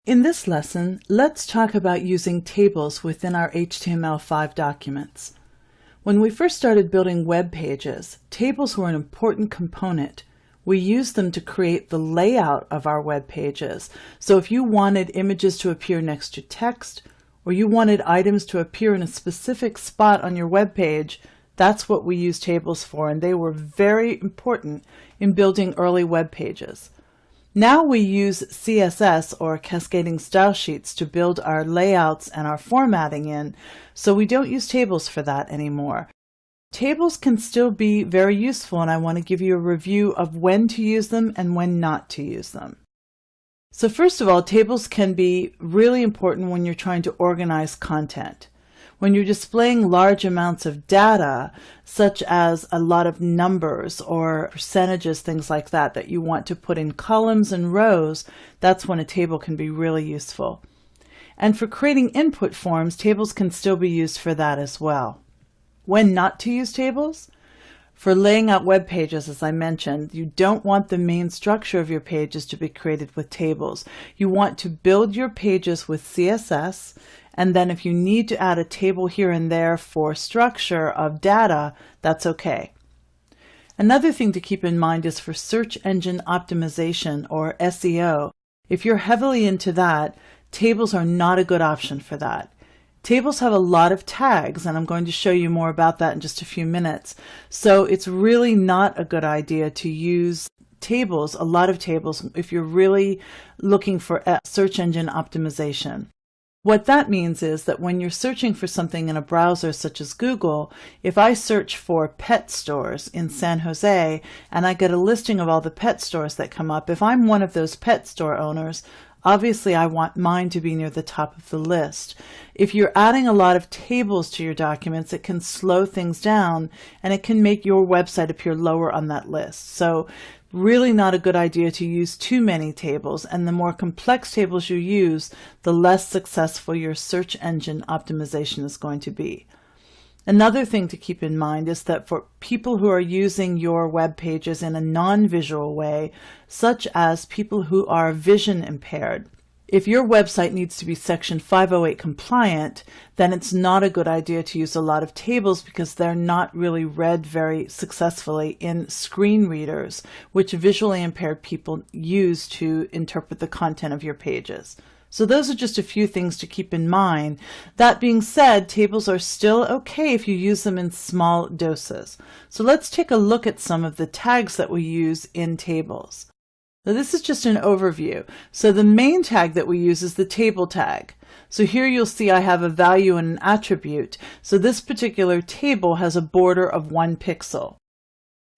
In this lesson, let's talk about using tables within our HTML5 documents. When we first started building web pages, tables were an important component. We used them to create the layout of our web pages. So if you wanted images to appear next to text, or you wanted items to appear in a specific spot on your web page, that's what we used tables for, and they were very important in building early web pages. Now we use CSS, or cascading style sheets, to build our layouts and our formatting in, so we don't use tables for that anymore. Tables can still be very useful, and I want to give you a review of when to use them and when not to use them. So first of all, tables can be really important when you're trying to organize content. When you're displaying large amounts of data, such as a lot of numbers or percentages, things like that, that you want to put in columns and rows, that's when a table can be really useful. And for creating input forms, tables can still be used for that as well. When not to use tables? For laying out web pages, as I mentioned, you don't want the main structure of your pages to be created with tables. You want to build your pages with CSS, and then if you need to add a table here and there for structure of data, that's okay. Another thing to keep in mind is for search engine optimization, or SEO. If you're heavily into that, tables are not a good option for that. Tables have a lot of tags, and I'm going to show you more about that in just a few minutes. So it's really not a good idea to use tables, a lot of tables, if you're really looking for search engine optimization. What that means is that when you're searching for something in a browser such as Google, if I search for pet stores in San Jose and I get a listing of all the pet stores that come up, if I'm one of those pet store owners, obviously I want mine to be near the top of the list. If you're adding a lot of tables to your documents, it can slow things down and it can make your website appear lower on that list. So really not a good idea to use too many tables, and the more complex tables you use, the less successful your search engine optimization is going to be. Another thing to keep in mind is that for people who are using your web pages in a non-visual way, such as people who are vision impaired, if your website needs to be Section 508 compliant, then it's not a good idea to use a lot of tables because they're not really read very successfully in screen readers, which visually impaired people use to interpret the content of your pages. So those are just a few things to keep in mind. That being said, tables are still okay if you use them in small doses. So let's take a look at some of the tags that we use in tables. Now this is just an overview. So the main tag that we use is the table tag. So here you'll see I have a value and an attribute. So this particular table has a border of 1 pixel.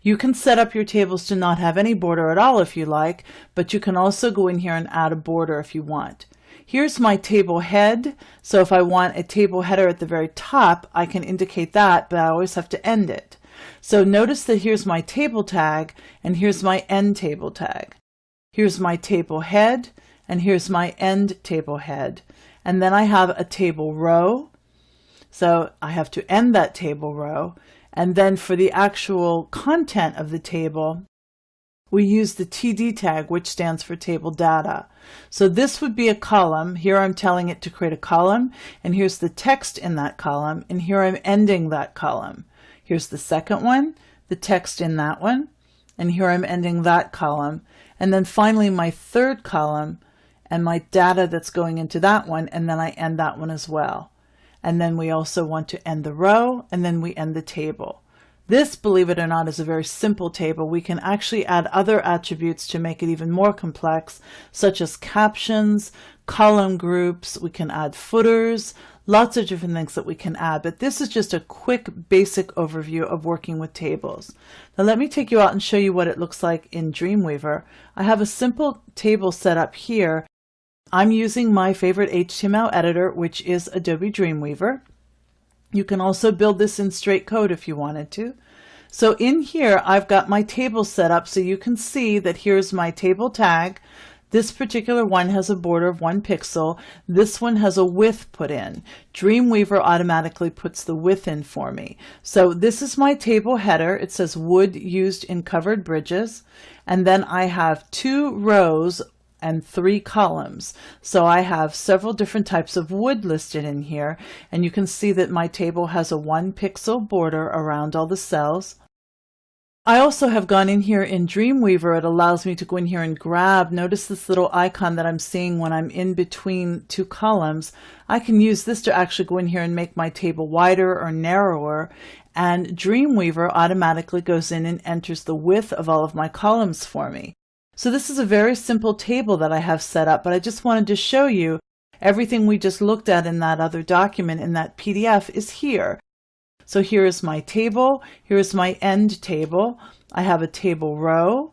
You can set up your tables to not have any border at all if you like, but you can also go in here and add a border if you want. Here's my table head. So if I want a table header at the very top, I can indicate that, but I always have to end it. So notice that here's my table tag, and here's my end table tag. Here's my table head, and here's my end table head. And then I have a table row. So I have to end that table row. And then for the actual content of the table, we use the TD tag, which stands for table data. So this would be a column. Here I'm telling it to create a column, and here's the text in that column, and here I'm ending that column. Here's the second one, the text in that one, and here I'm ending that column. And then finally my third column and my data that's going into that one, and then I end that one as well. And then we also want to end the row, and then we end the table. This, believe it or not, is a very simple table. We can actually add other attributes to make it even more complex, such as captions, column groups, we can add footers, lots of different things that we can add. But this is just a quick basic overview of working with tables. Now let me take you out and show you what it looks like in Dreamweaver. I have a simple table set up here. I'm using my favorite HTML editor, which is Adobe Dreamweaver. You can also build this in straight code if you wanted to. So in here, I've got my table set up so you can see that here's my table tag. This particular one has a border of 1 pixel. This one has a width put in. Dreamweaver automatically puts the width in for me. So this is my table header. It says wood used in covered bridges. And then I have 2 rows and 3 columns. So I have several different types of wood listed in here, and you can see that my table has a 1 pixel border around all the cells. I also have gone in here in Dreamweaver. It allows me to go in here and grab. Notice this little icon that I'm seeing when I'm in between 2 columns. I can use this to actually go in here and make my table wider or narrower, and Dreamweaver automatically goes in and enters the width of all of my columns for me. So this is a very simple table that I have set up, but I just wanted to show you everything we just looked at in that other document in that PDF is here. So here is my table, here is my end table. I have a table row,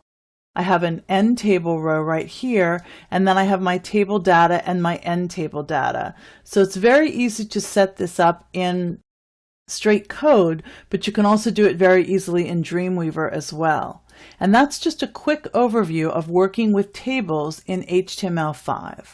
I have an end table row right here, and then I have my table data and my end table data. So it's very easy to set this up in straight code, but you can also do it very easily in Dreamweaver as well. And that's just a quick overview of working with tables in HTML5.